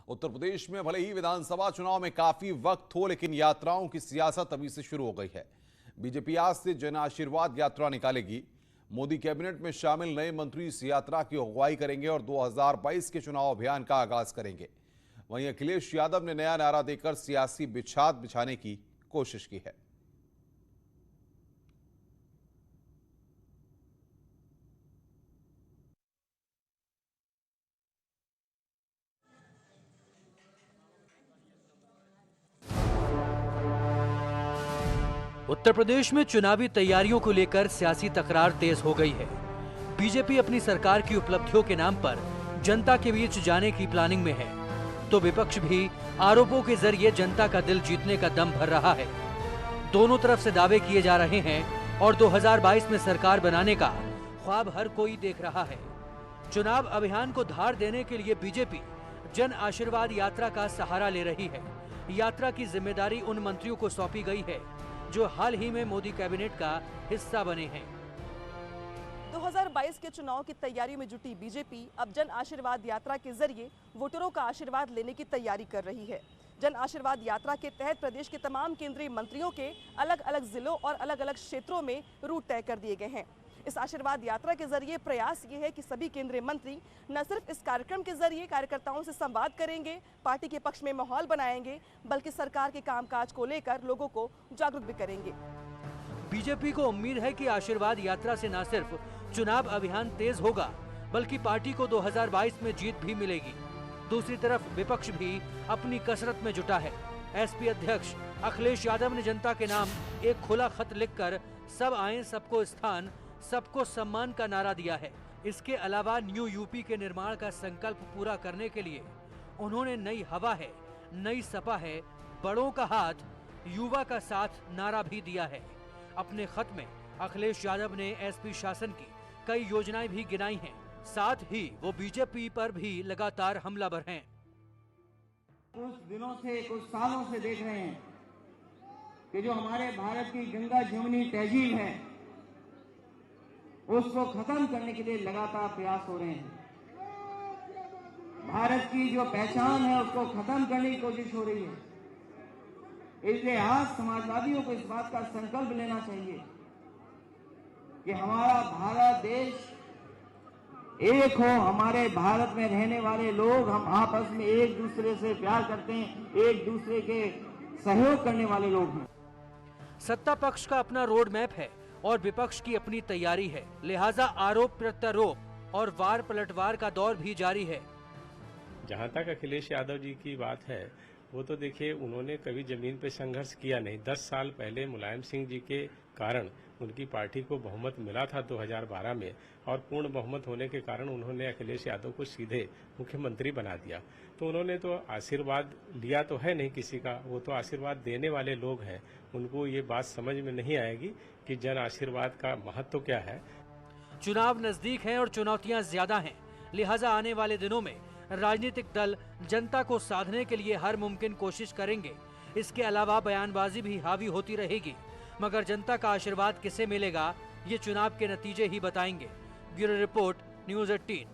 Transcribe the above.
उत्तर प्रदेश में भले ही विधानसभा चुनाव में काफी वक्त हो, लेकिन यात्राओं की सियासत अभी से शुरू हो गई है। बीजेपी आज से जन आशीर्वाद यात्रा निकालेगी। मोदी कैबिनेट में शामिल नए मंत्री इस यात्रा की अगुवाई करेंगे और 2022 के चुनाव अभियान का आगाज करेंगे। वहीं अखिलेश यादव ने नया नारा देकर सियासी बिछाद बिछाने की कोशिश की है। उत्तर प्रदेश में चुनावी तैयारियों को लेकर सियासी तकरार तेज हो गई है। बीजेपी अपनी सरकार की उपलब्धियों के नाम पर जनता के बीच जाने की प्लानिंग में है, तो विपक्ष भी आरोपों के जरिए जनता का दिल जीतने का दम भर रहा है। दोनों तरफ से दावे किए जा रहे हैं और 2022 में सरकार बनाने का ख्वाब हर कोई देख रहा है। चुनाव अभियान को धार देने के लिए बीजेपी जन आशीर्वाद यात्रा का सहारा ले रही है। यात्रा की जिम्मेदारी उन मंत्रियों को सौंपी गई है जो हाल ही में मोदी कैबिनेट का हिस्सा बने हैं। 2022 के चुनाव की तैयारी में जुटी बीजेपी अब जन आशीर्वाद यात्रा के जरिए वोटरों का आशीर्वाद लेने की तैयारी कर रही है। जन आशीर्वाद यात्रा के तहत प्रदेश के तमाम केंद्रीय मंत्रियों के अलग अलग जिलों और अलग अलग क्षेत्रों में रूट तय कर दिए गए हैं। इस आशीर्वाद यात्रा के जरिए प्रयास ये है कि सभी केंद्रीय मंत्री न सिर्फ इस कार्यक्रम के जरिए कार्यकर्ताओं से संवाद करेंगे, पार्टी के पक्ष में माहौल बनाएंगे, बल्कि सरकार के कामकाज को लेकर लोगों को जागरूक भी करेंगे। बीजेपी को उम्मीद है कि आशीर्वाद यात्रा से न सिर्फ चुनाव अभियान तेज होगा, बल्कि पार्टी को 2022 में जीत भी मिलेगी। दूसरी तरफ विपक्ष भी अपनी कसरत में जुटा है। एसपी अध्यक्ष अखिलेश यादव ने जनता के नाम एक खुला खत लिखकर सब आए सबको स्थान सबको सम्मान का नारा दिया है। इसके अलावा न्यू यूपी के निर्माण का संकल्प पूरा करने के लिए उन्होंने नई हवा है, नई सपा है, बड़ों का हाथ, युवा का साथ नारा भी दिया है। अपने खत में अखिलेश यादव ने एसपी शासन की कई योजनाएं भी गिनाई हैं। साथ ही वो बीजेपी पर भी लगातार हमलावर हैं। कुछ दिनों से, कुछ सालों से देख रहे हैं कि जो हमारे भारत की गंगा जमुनी तहजीब है उसको खत्म करने के लिए लगातार प्रयास हो रहे हैं। भारत की जो पहचान है उसको खत्म करने की कोशिश हो रही है। इसलिए आज समाजवादियों को इस बात का संकल्प लेना चाहिए कि हमारा भारत देश एक हो। हमारे भारत में रहने वाले लोग हम आपस में एक दूसरे से प्यार करते हैं, एक दूसरे के सहयोग करने वाले लोग हैं। सत्ता पक्ष का अपना रोड मैप है और विपक्ष की अपनी तैयारी है, लिहाजा आरोप प्रत्यारोप और वार पलटवार का दौर भी जारी है। जहां तक अखिलेश यादव जी की बात है, वो तो देखिए उन्होंने कभी जमीन पे संघर्ष किया नहीं। 10 साल पहले मुलायम सिंह जी के कारण उनकी पार्टी को बहुमत मिला था 2012 में, और पूर्ण बहुमत होने के कारण उन्होंने अखिलेश यादव को सीधे मुख्यमंत्री बना दिया। तो उन्होंने तो आशीर्वाद लिया तो है नहीं किसी का, वो तो आशीर्वाद देने वाले लोग हैं। उनको ये बात समझ में नहीं आएगी कि जन आशीर्वाद का महत्व क्या है। चुनाव नजदीक है और चुनौतियां ज्यादा हैं, लिहाजा आने वाले दिनों में राजनीतिक दल जनता को साधने के लिए हर मुमकिन कोशिश करेंगे। इसके अलावा बयानबाजी भी हावी होती रहेगी, मगर जनता का आशीर्वाद किसे मिलेगा ये चुनाव के नतीजे ही बताएंगे। Bureau report, news 18।